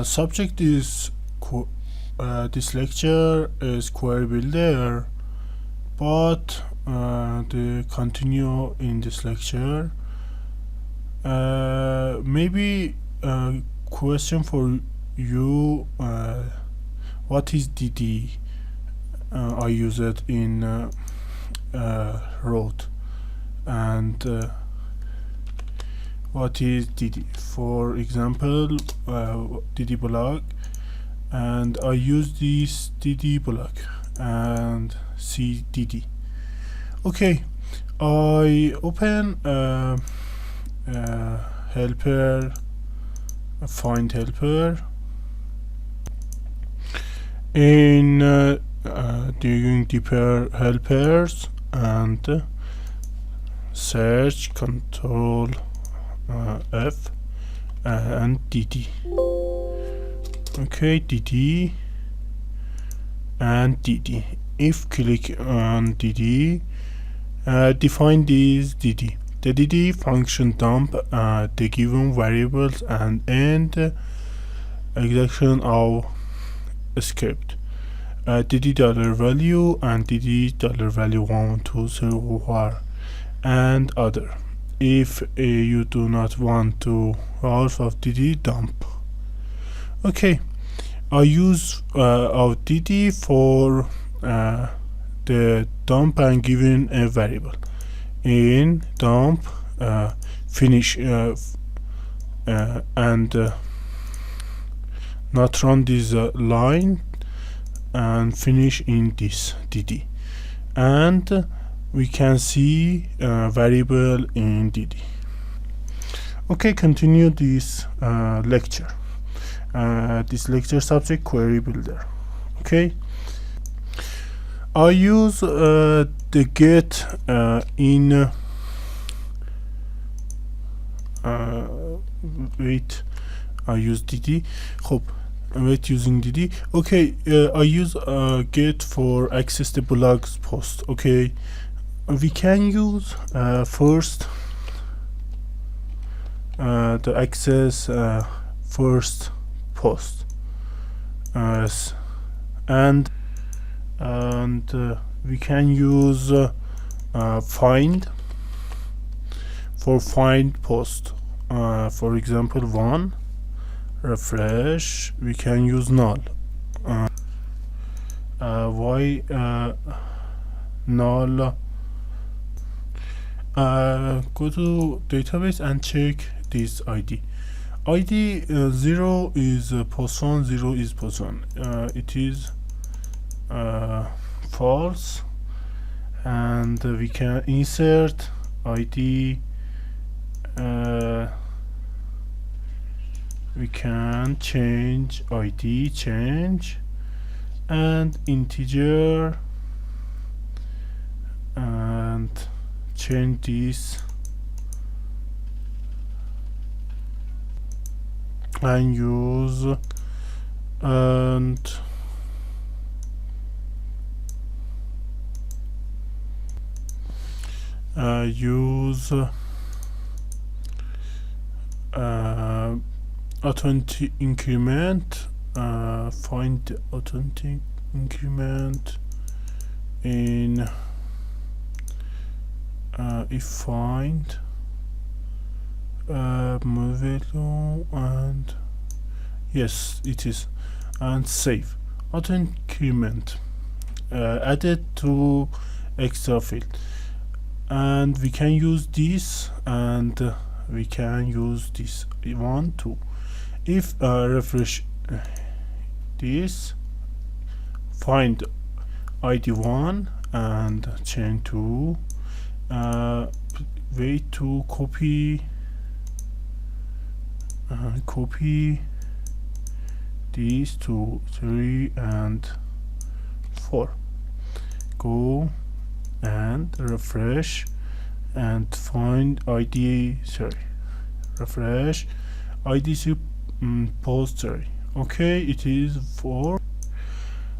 Subject is this lecture is query builder, but the continue in this lecture. Maybe a question for you: what is DD? I use it in road, and what is DD? For example, DD block, and I use this DD block and see DD. Okay, I open helper, find helper in digging deeper helpers and search control F and DD. Okay, DD and DD. If click on DD, define this DD. The DD function dump the given variables and end execution of script. DD $value and DD $value 1 2 0 var and other. If you do not want to half of DD, dump. Okay, I use of DD for the dump and giving a variable. In dump finish and not run this line and finish in this DD, and we can see variable in DD. Okay, continue this lecture. This lecture subject query builder. Okay, I use the get in wait, I use DD. خب wait, using DD. Okay, I use get for access the blogs post. Okay, we can use first the access first post and we can use find for find post. For example, one refresh, we can use null. Why null? Go to database and check this ID. ID 0 is post 1, 0 is post 1. It is false, and we can insert ID. We can change ID, change and integer, and change this and use and use authentic increment. Find authentic increment in if find value, and yes, it is, and save authentic increment added to extra field, and we can use this, and we can use this 1 2. If refresh this, find ID 1 and change to wait to copy these 2 3 and 4. Go and refresh and find ID, refresh ID post 3. Okay, it is 4.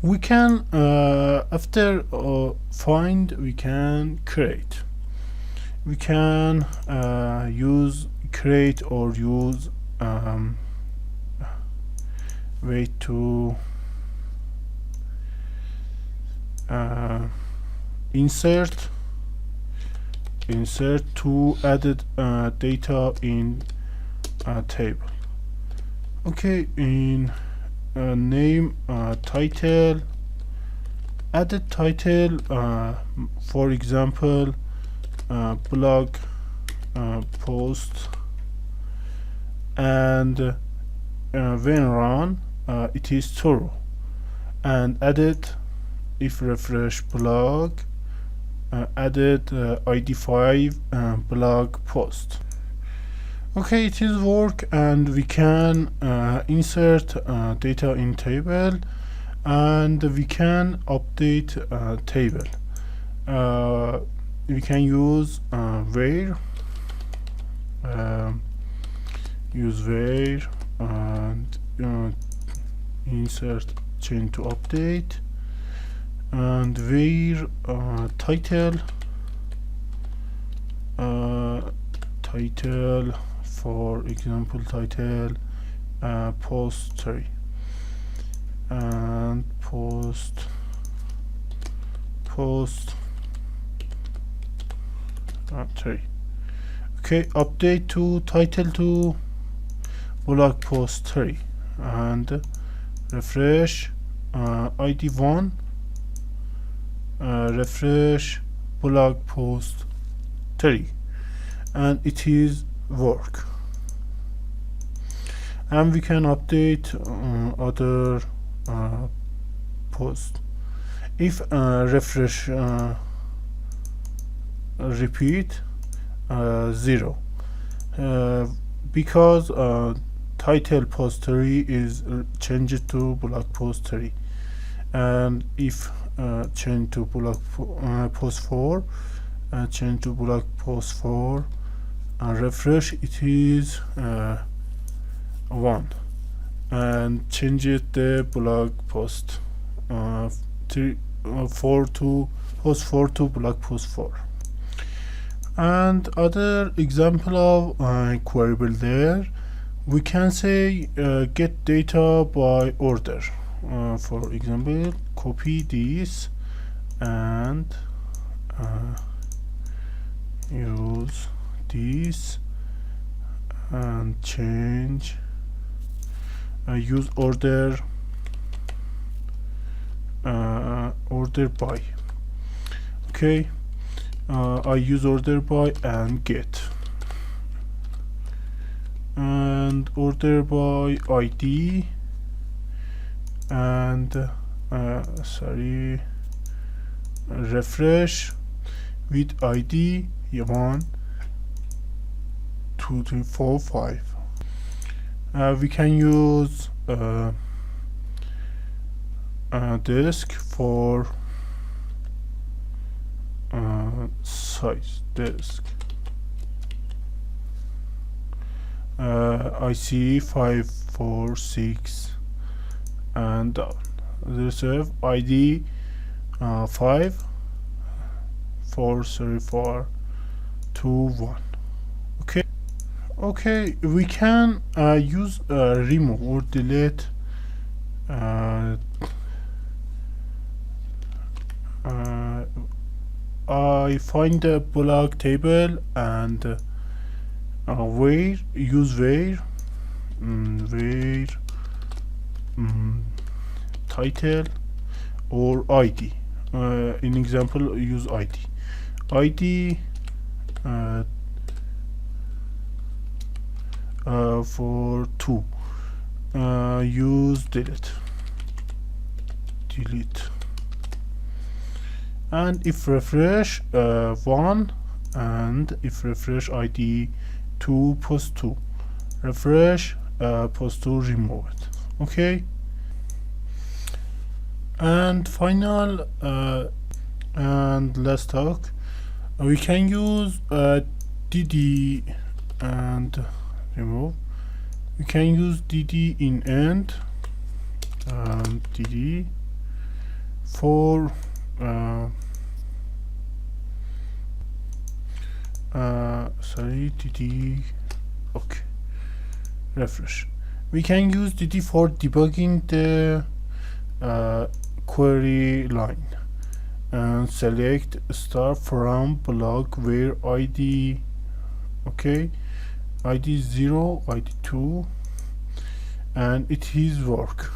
We can after find, we can create. We can use create or use wait to insert to added data in a table. Okay, in name title, added title, for example blog post, and when run it is true, and added if refresh blog added id 5 blog post. Okay, it is work, and we can insert data in table, and we can update table. We can use where, use where, and insert change to update, and where title, title, for example title post 3, and post 3. Okay, update to title to blog post 3, and refresh id 1, refresh blog post 3, and it is work. And we can update other post. If refresh repeat 0, because title post 3 is changed to blog post 3, and if change to blog post 4, change to blog post 4, refresh it is 1, and change it the blog post 4 to post 4 to blog post 4. And other example of query builder, we can say get data by order. For example, copy this and use this, and change, use order order by. Okay, I use order by and get, and order by id, and sorry, refresh with id 1 2 3 4 5. We can use disk for size disk, IC 546 and down. Reserve ID 5 4 3 4 2 1. Okay, we can use remove or delete I find the blog table, and where, use where, title or id. In example, use id for 2, use delete, and if refresh 1, and if refresh id 2 post 2, refresh post 2, remove it. Okay, and final and let's talk, we can use dd and remove. We can use dd in end, dd for sorry, dd. Okay, refresh, We can use DD for debugging the query line, and select start from block where ID, okay, ID 0, ID 2, and it is work.